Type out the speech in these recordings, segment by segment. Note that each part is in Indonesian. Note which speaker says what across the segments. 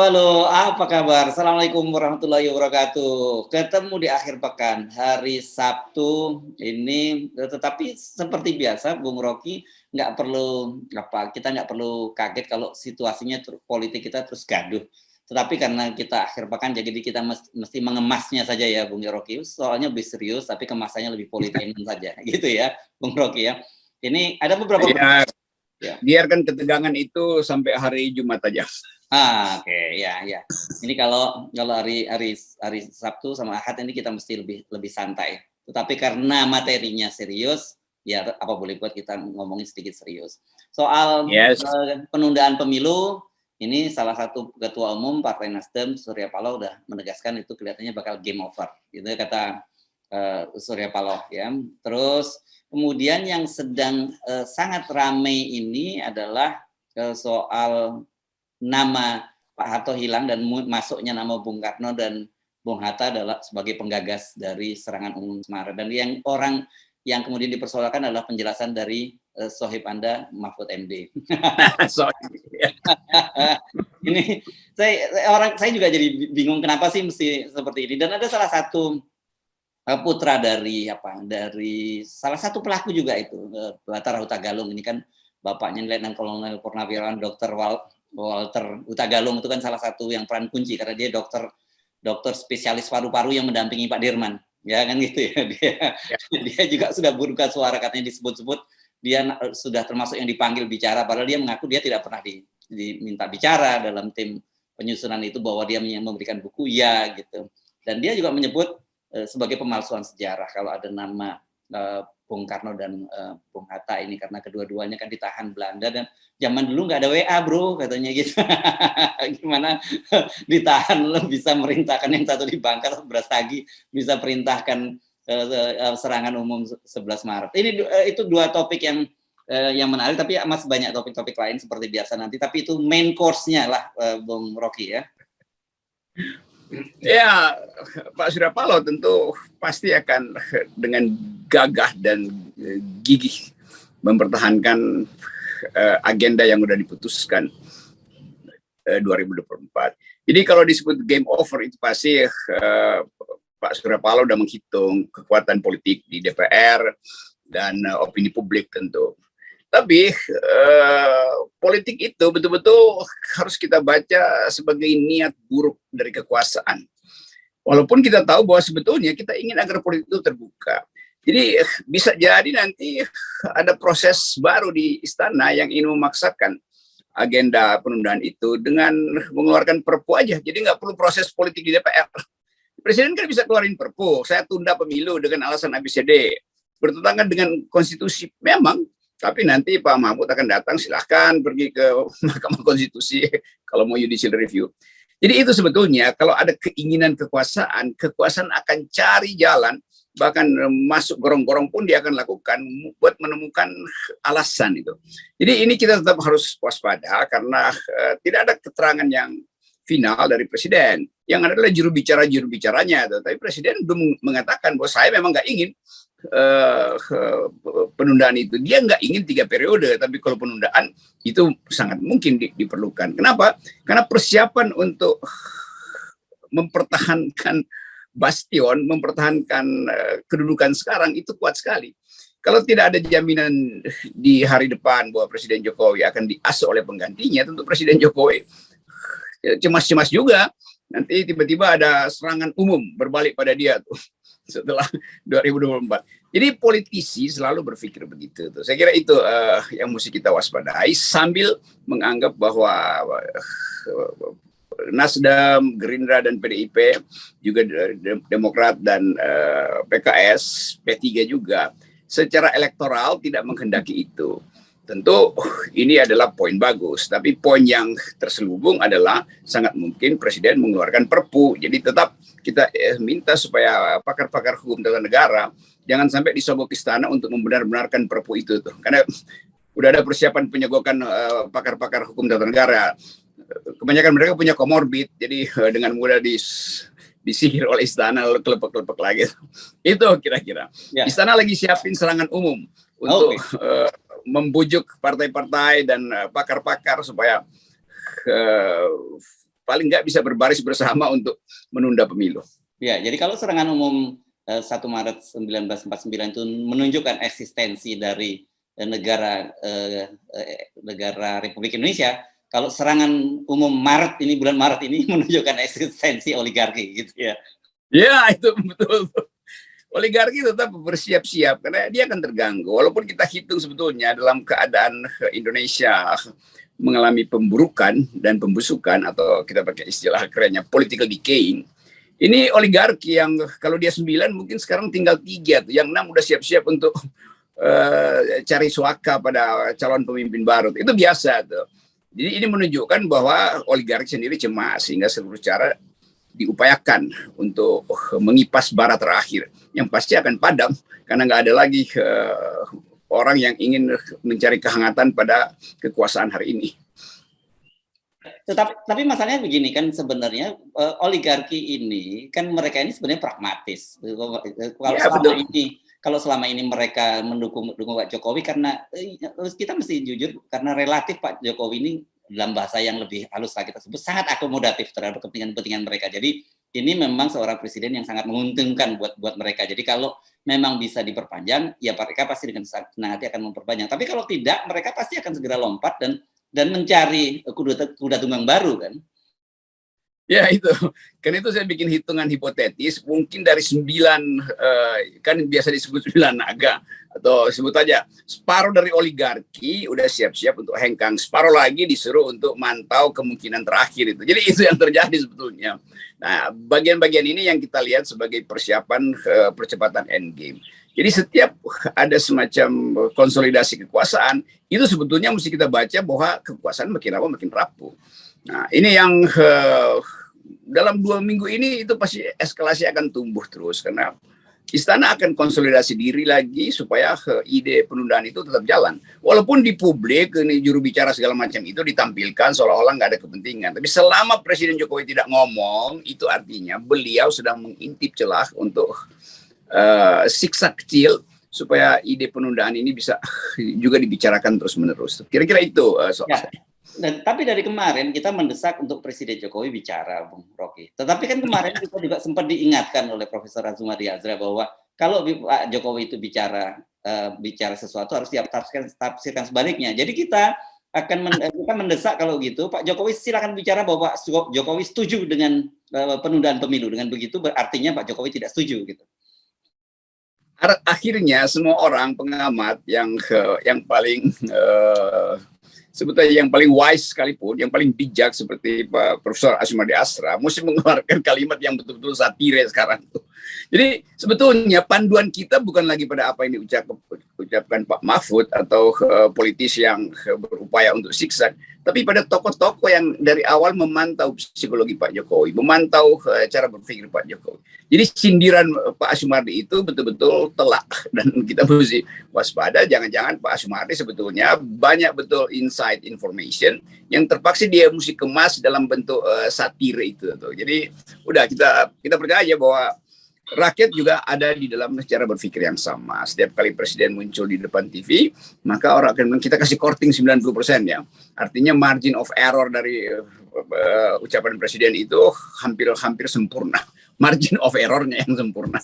Speaker 1: Halo, apa kabar? Assalamualaikum warahmatullahi wabarakatuh. Ketemu di akhir pekan, hari Sabtu ini, tetapi seperti biasa, Bung Rocky kita nggak perlu kaget kalau situasinya politik kita terus gaduh. Tetapi karena kita akhir pekan, jadi kita mesti mengemasnya saja ya, Bung Rocky. Soalnya lebih serius, tapi kemasannya lebih politik saja, gitu ya, Bung Rocky ya. Ini ada beberapa.
Speaker 2: Ya. Biarkan ketegangan itu sampai hari Jumat aja.
Speaker 1: Oke, ya. Ini kalau hari Sabtu sama Ahad ini kita mesti lebih santai. Tetapi karena materinya serius, ya apa boleh buat kita ngomongin sedikit serius. Soal penundaan pemilu, ini salah satu ketua umum Partai Nasdem, Surya Paloh, udah menegaskan itu kelihatannya bakal game over. Gitu kata Surya Paloh ya. Terus kemudian yang sedang sangat ramai ini adalah soal nama Pak Harto hilang dan masuknya nama Bung Karno dan Bung Hatta adalah sebagai penggagas dari serangan umum Semarang. Dan orang yang kemudian dipersoalkan adalah penjelasan dari sohib Anda, Mahfud MD. Ini saya juga jadi bingung kenapa sih mesti seperti ini. Dan ada salah satu putra dari salah satu pelaku juga itu, Bathara Hutagalung ini kan bapaknya Letnan Kolonel Purnawirawan Dr. Walter Hutagalung itu kan salah satu yang peran kunci karena dia dokter spesialis paru-paru yang mendampingi Pak Dirman, ya kan gitu ya. Dia juga sudah berbuka suara, katanya disebut-sebut dia sudah termasuk yang dipanggil bicara, padahal dia mengaku dia tidak pernah diminta bicara dalam tim penyusunan itu, bahwa dia memberikan buku ya gitu. Dan dia juga menyebut sebagai pemalsuan sejarah kalau ada nama Bung Karno dan Bung Hatta ini, karena kedua-duanya kan ditahan Belanda dan zaman dulu nggak ada WA bro, katanya gitu. Gimana ditahan lo bisa merintahkan yang satu di Bangka, Brastagi bisa perintahkan serangan umum 11 Maret. Itu dua topik yang menarik, tapi masih banyak topik-topik lain seperti biasa nanti, tapi itu main course-nya lah Bung Rocky ya.
Speaker 2: Ya, Pak Surya Paloh tentu pasti akan dengan gagah dan gigih mempertahankan agenda yang sudah diputuskan 2024. Jadi kalau disebut game over itu pasti Pak Surya Paloh sudah menghitung kekuatan politik di DPR dan opini publik tentu. Tapi politik itu betul-betul harus kita baca sebagai niat buruk dari kekuasaan. Walaupun kita tahu bahwa sebetulnya kita ingin agar politik itu terbuka. Jadi bisa jadi nanti ada proses baru di istana yang ingin memaksakan agenda penundaan itu dengan mengeluarkan perpu aja. Jadi nggak perlu proses politik di DPR. Presiden kan bisa keluarin perpu, saya tunda pemilu dengan alasan ABCD. Bertentangan dengan konstitusi memang. Tapi nanti Pak Mahfud akan datang, silahkan pergi ke Mahkamah Konstitusi kalau mau judicial review. Jadi itu sebetulnya kalau ada keinginan kekuasaan akan cari jalan, bahkan masuk gorong-gorong pun dia akan lakukan buat menemukan alasan itu. Jadi ini kita tetap harus waspada karena tidak ada keterangan yang final dari Presiden. Yang ada adalah juru bicaranya. Tapi Presiden belum mengatakan bahwa saya memang nggak ingin penundaan itu. Dia nggak ingin 3 periode, tapi kalau penundaan itu sangat mungkin diperlukan. Kenapa? Karena persiapan untuk mempertahankan bastion, mempertahankan kedudukan sekarang itu kuat sekali. Kalau tidak ada jaminan di hari depan bahwa Presiden Jokowi akan diasuh oleh penggantinya, tentu Presiden Jokowi cemas-cemas juga. Nanti tiba-tiba ada serangan umum berbalik pada dia tuh setelah 2024. Jadi politisi selalu berpikir begitu tuh. Saya kira itu yang mesti kita waspadai sambil menganggap bahwa Nasdem, Gerindra dan PDIP, juga Demokrat dan PKS, P3 juga secara elektoral tidak menghendaki itu. Tentu ini adalah poin bagus, tapi poin yang terselubung adalah sangat mungkin Presiden mengeluarkan perpu. Jadi tetap kita minta supaya pakar-pakar hukum tata negara jangan sampai disogok istana untuk membenar-benarkan perpu itu tuh. Karena udah ada persiapan penyegokan pakar-pakar hukum tata negara. Kebanyakan mereka punya komorbid, jadi dengan mudah disihir oleh istana lalu kelepek-kelepek lagi. Itu kira-kira. Ya. Istana lagi siapin serangan umum untuk membujuk partai-partai dan pakar-pakar supaya paling nggak bisa berbaris bersama untuk menunda pemilu.
Speaker 1: Ya, jadi kalau serangan umum 1 Maret 1949 itu menunjukkan eksistensi dari negara Republik Indonesia, kalau serangan umum bulan Maret ini menunjukkan eksistensi oligarki gitu ya.
Speaker 2: Ya, itu betul. Oligarki tetap bersiap-siap karena dia akan terganggu. Walaupun kita hitung sebetulnya dalam keadaan Indonesia mengalami pemburukan dan pembusukan, atau kita pakai istilah kerennya political decaying. Ini oligarki yang kalau dia 9 mungkin sekarang tinggal 3 tuh. Yang 6 udah siap-siap untuk cari suaka pada calon pemimpin baru. Itu biasa tuh. Jadi ini menunjukkan bahwa oligarki sendiri cemas, sehingga seluruh cara diupayakan untuk mengipas bara terakhir yang pasti akan padam karena nggak ada lagi orang yang ingin mencari kehangatan pada kekuasaan hari ini.
Speaker 1: Tapi masalahnya begini kan, sebenarnya oligarki ini kan mereka ini sebenarnya pragmatis. Kalau selama ini mereka mendukung Pak Jokowi karena kita mesti jujur, karena relatif Pak Jokowi ini dalam bahasa yang lebih halus lah kita sebut sangat akomodatif terhadap kepentingan mereka. Jadi ini memang seorang presiden yang sangat menguntungkan buat mereka. Jadi kalau memang bisa diperpanjang, ya mereka pasti dengan senang hati akan memperpanjang. Tapi kalau tidak, mereka pasti akan segera lompat dan mencari kuda tunggang baru kan.
Speaker 2: Ya itu, kan itu saya bikin hitungan hipotetis, mungkin dari 9, kan biasa disebut 9 naga, atau sebut aja, separuh dari oligarki udah siap-siap untuk hengkang, separuh lagi disuruh untuk mantau kemungkinan terakhir itu. Jadi itu yang terjadi sebetulnya. Nah, bagian-bagian ini yang kita lihat sebagai persiapan percepatan endgame. Jadi setiap ada semacam konsolidasi kekuasaan, itu sebetulnya mesti kita baca bahwa kekuasaan makin lama makin rapuh. Nah, ini yang dalam 2 minggu ini itu pasti eskalasi akan tumbuh terus karena istana akan konsolidasi diri lagi supaya ide penundaan itu tetap jalan. Walaupun di publik ini juru bicara segala macam itu ditampilkan seolah-olah nggak ada kepentingan. Tapi selama Presiden Jokowi tidak ngomong, itu artinya beliau sedang mengintip celah untuk siksa kecil supaya ide penundaan ini bisa juga dibicarakan terus-menerus. Kira-kira itu soal saya.
Speaker 1: Tapi dari kemarin kita mendesak untuk Presiden Jokowi bicara, Bung Rocky. Tetapi kan kemarin kita juga sempat diingatkan oleh Profesor Azumari Azra bahwa kalau Pak Jokowi itu bicara sesuatu harus ditafsirkan sebaliknya. Jadi kita mendesak kalau gitu Pak Jokowi silakan bicara bahwa Pak Jokowi setuju dengan penundaan pemilu. Dengan begitu artinya Pak Jokowi tidak setuju gitu.
Speaker 2: Akhirnya semua orang pengamat yang paling sebetulnya yang paling wise sekalipun, yang paling bijak seperti Pak Profesor Azumari Azra, mesti mengeluarkan kalimat yang betul-betul satire sekarang. Jadi sebetulnya panduan kita bukan lagi pada apa yang diucapkan Pak Mahfud atau politisi yang berupaya untuk siksa, tapi pada tokoh-tokoh yang dari awal memantau psikologi Pak Jokowi, memantau cara berpikir Pak Jokowi. Jadi sindiran Pak Azumari itu betul-betul telak dan kita mesti waspada. Jangan-jangan Pak Azumari sebetulnya banyak betul inside information yang terpaksa dia mesti kemas dalam bentuk satire itu. Jadi udah kita percaya bahwa rakyat juga ada di dalam cara berpikir yang sama. Setiap kali presiden muncul di depan TV, maka orang akan bilang kita kasih korting 90% ya. Artinya margin of error dari ucapan presiden itu hampir sempurna. Margin of errornya yang sempurna.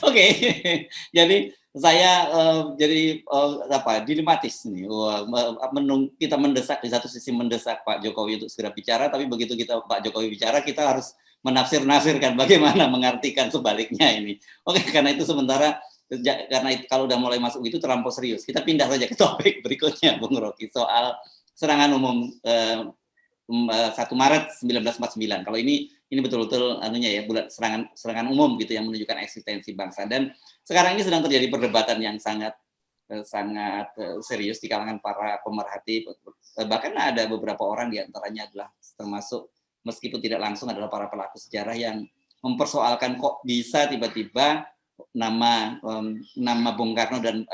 Speaker 1: Oke. Jadi saya dilematis nih. Kita mendesak, di satu sisi mendesak Pak Jokowi untuk segera bicara, tapi begitu Pak Jokowi bicara kita harus menafsirkan bagaimana mengartikan sebaliknya ini. Oke, karena itu sementara kalau udah mulai masuk itu terlampau serius. Kita pindah saja ke topik berikutnya, Bung Rocky, soal serangan umum 1 Maret 1949. Kalau ini betul-betul serangan umum gitu yang menunjukkan eksistensi bangsa, dan sekarang ini sedang terjadi perdebatan yang sangat serius di kalangan para pemerhati. Bahkan ada beberapa orang di antaranya adalah termasuk meskipun tidak langsung adalah para pelaku sejarah yang mempersoalkan kok bisa tiba-tiba nama Bung Karno dan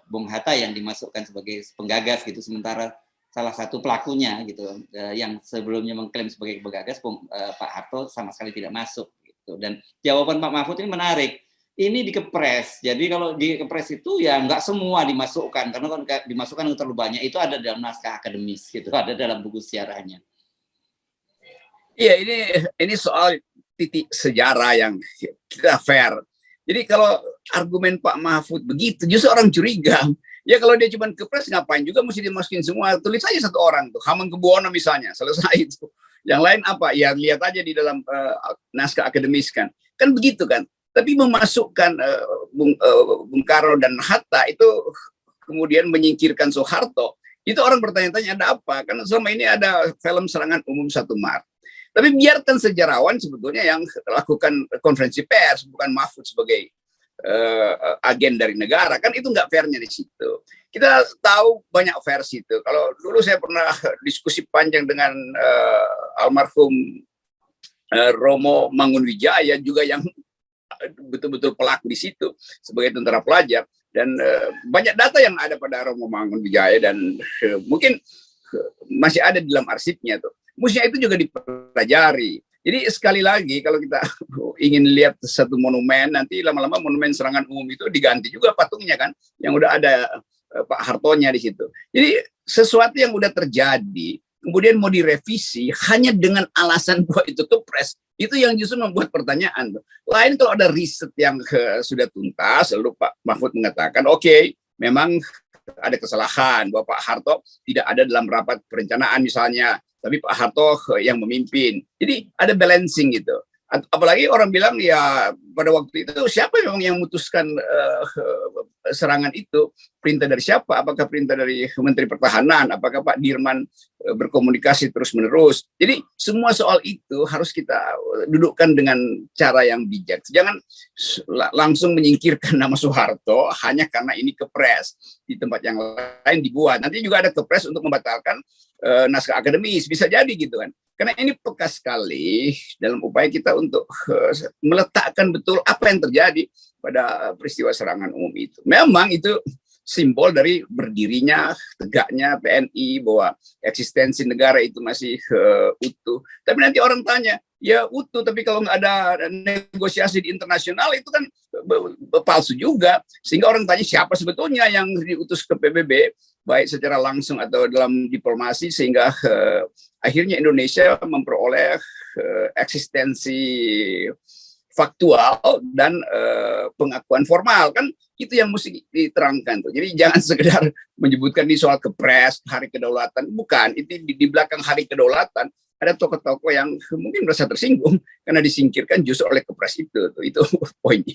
Speaker 1: Bung Hatta yang dimasukkan sebagai penggagas gitu, sementara salah satu pelakunya gitu yang sebelumnya mengklaim sebagai penggagas Pak Harto sama sekali tidak masuk gitu. Dan jawaban Pak Mahfud ini menarik. Ini dikepres. Jadi kalau dikepres itu ya nggak semua dimasukkan, karena kalau dimasukkan terlalu banyak itu ada dalam naskah akademis gitu, ada dalam buku sejarahnya.
Speaker 2: Iya, ini soal titik sejarah yang kita fair. Jadi kalau argumen Pak Mahfud begitu, justru orang curiga. Ya kalau dia cuma kepres ngapain juga mesti dimasukin semua. Tulis aja satu orang tuh, Hamengkubuwono misalnya, selesai itu. Yang lain apa? Ya lihat aja di dalam naskah akademis kan. Kan begitu kan. Tapi memasukkan Bung Karno dan Hatta itu kemudian menyingkirkan Soeharto, itu orang bertanya-tanya ada apa? Karena selama ini ada film serangan umum 1 Maret. Tapi biarkan sejarawan sebetulnya yang lakukan konferensi pers, bukan Mahfud sebagai agen dari negara. Kan itu nggak fairnya di situ. Kita tahu banyak versi itu. Kalau dulu saya pernah diskusi panjang dengan almarhum Romo Mangunwijaya juga yang betul-betul pelaku di situ sebagai tentara pelajar, dan banyak data yang ada pada Romo Mangunwijaya dan mungkin masih ada di dalam arsipnya tuh. Musnya itu juga dipelajari. Jadi sekali lagi kalau kita ingin lihat satu monumen, nanti lama-lama monumen serangan umum itu diganti juga patungnya kan, yang udah ada Pak Hartonya di situ. Jadi sesuatu yang udah terjadi kemudian mau direvisi hanya dengan alasan bahwa itu kepres, itu yang justru membuat pertanyaan. Lain kalau ada riset yang sudah tuntas, lalu Pak Mahfud mengatakan, oke, memang ada kesalahan bahwa Pak Harto tidak ada dalam rapat perencanaan misalnya, tapi Pak Harto yang memimpin. Jadi ada balancing gitu. Apalagi orang bilang ya pada waktu itu siapa memang yang memutuskan serangan itu, perintah dari siapa? Apakah perintah dari Menteri Pertahanan? Apakah Pak Dirman berkomunikasi terus menerus? Jadi semua soal itu harus kita dudukkan dengan cara yang bijak. Jangan langsung menyingkirkan nama Soeharto hanya karena ini kepres, di tempat yang lain dibuat. Nanti juga ada kepres untuk membatalkan naskah akademis, bisa jadi gitu kan. Karena ini peka sekali dalam upaya kita untuk meletakkan betul apa yang terjadi pada peristiwa serangan umum itu. Memang itu simbol dari berdirinya, tegaknya PNI, bahwa eksistensi negara itu masih utuh. Tapi nanti orang tanya, ya utuh, tapi kalau nggak ada negosiasi di internasional itu kan palsu juga. Sehingga orang tanya siapa sebetulnya yang diutus ke PBB, baik secara langsung atau dalam diplomasi, sehingga akhirnya Indonesia memperoleh eksistensi faktual dan pengakuan formal. Kan itu yang mesti diterangkan tuh. Jadi jangan sekedar menyebutkan di soal kepres, hari kedaulatan, bukan. Itu di belakang hari kedaulatan ada tokoh-tokoh yang mungkin merasa tersinggung karena disingkirkan justru oleh kepres itu. Itu poinnya.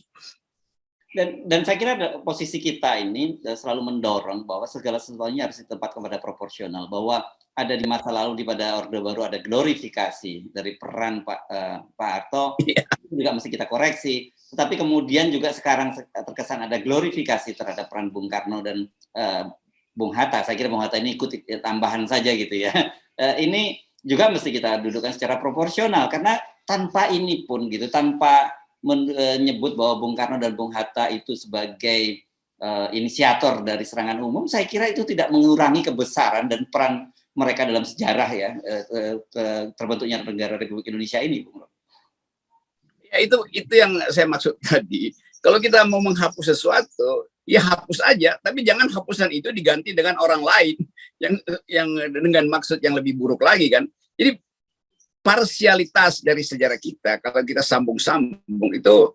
Speaker 1: Dan saya kira posisi kita ini selalu mendorong bahwa segala sesuatunya harus ditempatkan pada proporsional, bahwa ada di masa lalu pada Orde Baru ada glorifikasi dari peran Pak Harto, itu juga mesti kita koreksi. Tetapi kemudian juga sekarang terkesan ada glorifikasi terhadap peran Bung Karno dan Bung Hatta. Saya kira Bung Hatta ini ikut tambahan saja gitu ya. Ini juga mesti kita dudukkan secara proporsional, karena tanpa ini pun gitu, tanpa menyebut bahwa Bung Karno dan Bung Hatta itu sebagai inisiator dari serangan umum, saya kira itu tidak mengurangi kebesaran dan peran mereka dalam sejarah ya terbentuknya negara Republik Indonesia ini, Bung.
Speaker 2: Ya itu yang saya maksud tadi. Kalau kita mau menghapus sesuatu, ya hapus aja, tapi jangan hapusan itu diganti dengan orang lain yang dengan maksud yang lebih buruk lagi kan. Jadi parsialitas dari sejarah kita, kalau kita sambung-sambung itu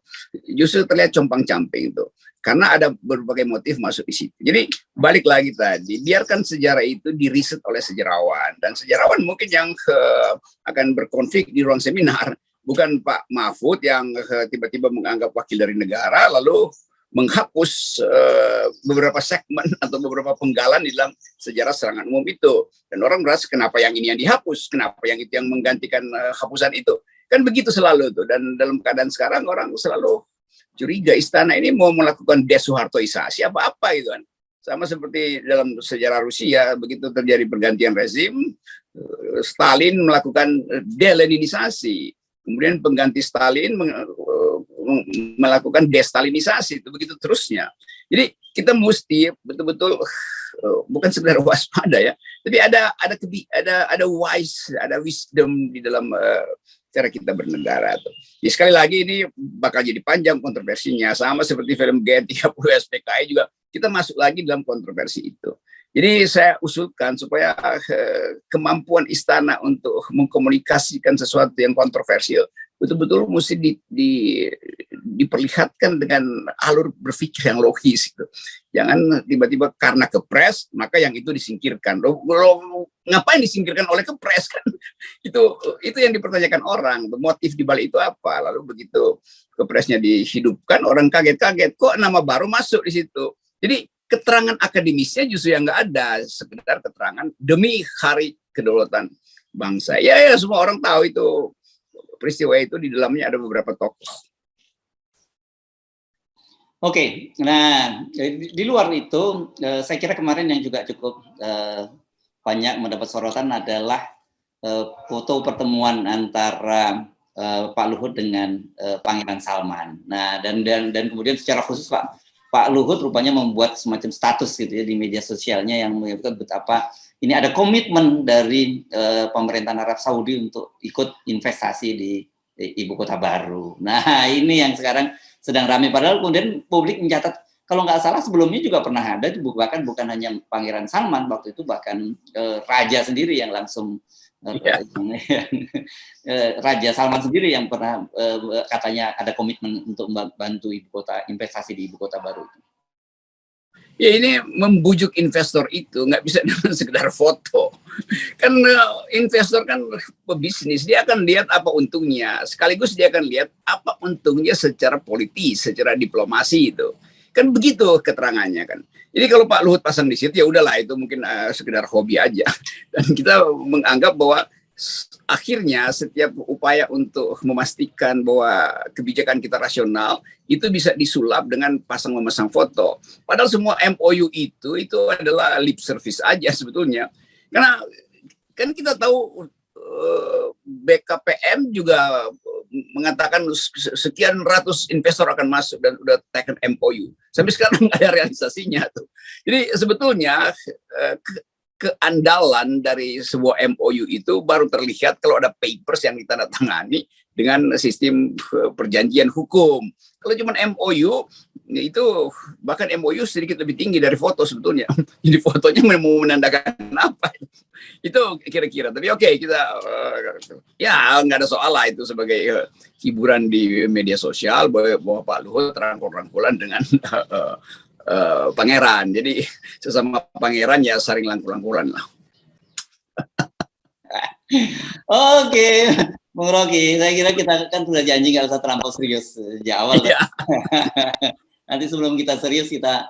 Speaker 2: justru terlihat compang-camping itu. Karena ada berbagai motif masuk di situ. Jadi balik lagi tadi, biarkan sejarah itu diriset oleh sejarawan. Dan sejarawan mungkin yang akan berkonflik di ruang seminar, bukan Pak Mahfud yang tiba-tiba menganggap wakil dari negara, lalu menghapus beberapa segmen atau beberapa penggalan di dalam sejarah serangan umum itu. Dan orang merasa kenapa yang ini yang dihapus, kenapa yang itu yang menggantikan hapusan itu. Kan begitu selalu tuh. Dan dalam keadaan sekarang orang selalu curiga istana ini mau melakukan desoehartoisasi apa-apa gitu kan. Sama seperti dalam sejarah Rusia, begitu terjadi pergantian rezim, Stalin melakukan deleninisasi. Kemudian pengganti Stalin melakukan destalinisasi, itu begitu terusnya. Jadi kita mesti betul-betul bukan sekedar waspada ya, tapi ada wise, ada wisdom di dalam cara kita bernegara. Ya, sekali lagi ini bakal jadi panjang kontroversinya, sama seperti film Gen 30 SPKI juga kita masuk lagi dalam kontroversi itu. Jadi saya usulkan supaya kemampuan istana untuk mengkomunikasikan sesuatu yang kontroversial betul-betul mesti diperlihatkan dengan alur berpikir yang logis gitu. Jangan tiba-tiba karena kepres maka yang itu disingkirkan. Loh, ngapain disingkirkan oleh kepres kan? Itu yang dipertanyakan orang. Motif di balik itu apa? Lalu begitu kepresnya dihidupkan orang kaget-kaget kok nama baru masuk di situ. Jadi keterangan akademisnya justru yang nggak ada, sekedar keterangan demi hari kedaulatan bangsa. Ya semua orang tahu itu peristiwa itu di dalamnya ada beberapa tokoh.
Speaker 1: Oke, nah di luar itu saya kira kemarin yang juga cukup banyak mendapat sorotan adalah foto pertemuan antara Pak Luhut dengan Pangeran Salman. Nah dan kemudian secara khusus Pak Luhut rupanya membuat semacam status gitu ya di media sosialnya yang menyebutkan betapa ini ada komitmen dari pemerintahan Arab Saudi untuk ikut investasi di ibu kota baru. Nah ini yang sekarang sedang ramai, padahal kemudian publik mencatat kalau nggak salah sebelumnya juga pernah ada, bahkan bukan hanya Pangeran Salman waktu itu, bahkan Raja sendiri yang langsung Raja Salman sendiri yang pernah katanya ada komitmen untuk membantu ibu kota, investasi di ibu kota baru.
Speaker 2: Ya ini membujuk investor itu nggak bisa dengan sekedar foto. Kan investor kan pebisnis, dia akan lihat apa untungnya, sekaligus dia akan lihat apa untungnya secara politis, secara diplomasi itu. Kan begitu keterangannya kan. Jadi kalau Pak Luhut pasang di situ ya udahlah itu mungkin sekedar hobi aja. Dan kita menganggap bahwa akhirnya setiap upaya untuk memastikan bahwa kebijakan kita rasional itu bisa disulap dengan memasang foto. Padahal semua MOU itu adalah lip service aja sebetulnya. Karena kan kita tahu BKPM juga mengatakan sekian ratus investor akan masuk dan udah taken MOU. Sampai sekarang nggak ada realisasinya tuh. Jadi sebetulnya keandalan dari sebuah MOU itu baru terlihat kalau ada papers yang ditandatangani dengan sistem perjanjian hukum. Kalau cuma MOU itu bahkan MOU sedikit lebih tinggi dari foto sebetulnya. Jadi fotonya mau menandakan apa? Itu kira-kira. Tapi oke, kita ya nggak ada soal lah itu sebagai hiburan di media sosial bahwa Pak Luhut rangkul-rangkulan dengan pangeran. Jadi sesama pangeran ya saling rangkul-rangkulan lah.
Speaker 1: Oke, Bung Rocky, saya kira kita kan sudah janji nggak usah terlampau serius sejak awal. Ya. Nanti sebelum kita serius kita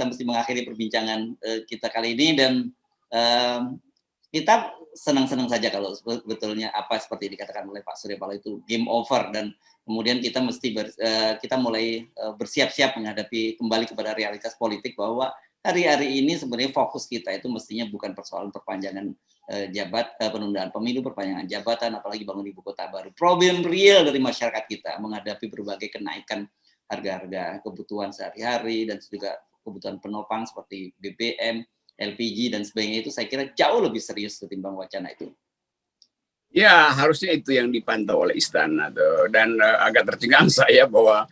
Speaker 1: mesti mengakhiri perbincangan kita kali ini, dan kita senang-senang saja kalau sebetulnya apa seperti dikatakan oleh Pak Surya Paloh itu game over, dan kemudian kita mesti kita mulai bersiap-siap menghadapi kembali kepada realitas politik bahwa hari-hari ini sebenarnya fokus kita itu mestinya bukan persoalan perpanjangan penundaan pemilu, perpanjangan jabatan, apalagi bangun ibu kota baru. Problem real dari masyarakat kita menghadapi berbagai kenaikan harga-harga kebutuhan sehari-hari dan juga kebutuhan penopang seperti BBM, LPG dan sebagainya, itu saya kira jauh lebih serius ketimbang wacana itu.
Speaker 2: Ya, harusnya itu yang dipantau oleh istana tuh. Dan agak tercengang saya bahwa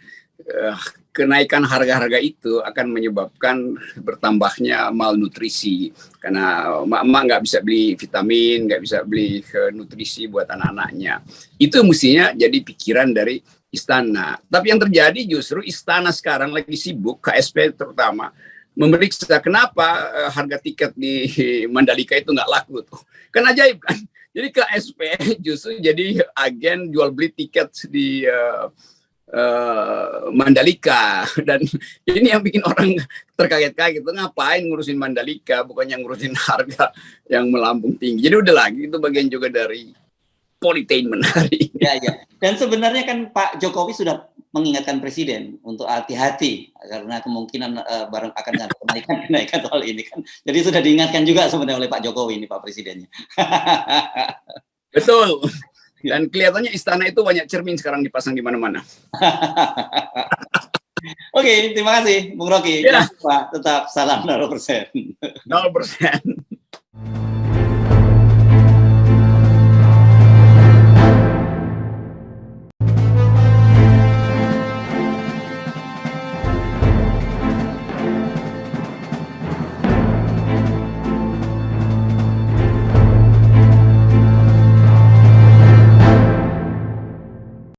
Speaker 2: kenaikan harga-harga itu akan menyebabkan bertambahnya malnutrisi, karena emak-emak nggak bisa beli vitamin, nggak bisa beli nutrisi buat anak-anaknya. Itu mestinya jadi pikiran dari istana. Tapi yang terjadi justru istana sekarang lagi sibuk, KSP terutama, memeriksa kenapa harga tiket di Mandalika itu nggak laku tuh. Kan ajaib kan. Jadi KSP justru jadi agen jual beli tiket di Mandalika, dan ini yang bikin orang terkaget-kaget, ngapain ngurusin Mandalika bukannya ngurusin harga yang melambung tinggi. Jadi udah lagi itu bagian juga dari politainment hari ini.
Speaker 1: Ya. Dan sebenarnya kan Pak Jokowi sudah mengingatkan Presiden untuk hati-hati karena kemungkinan barang akan ada kenaikan soal ini kan. Jadi sudah diingatkan juga sebenarnya oleh Pak Jokowi ini Pak Presidennya.
Speaker 2: Betul. Dan kelihatannya istana itu banyak cermin sekarang dipasang di mana-mana.
Speaker 1: Oke, terima kasih Bung Rocky.
Speaker 2: Ya.
Speaker 1: Pak, tetap salam 0%.
Speaker 2: 0%.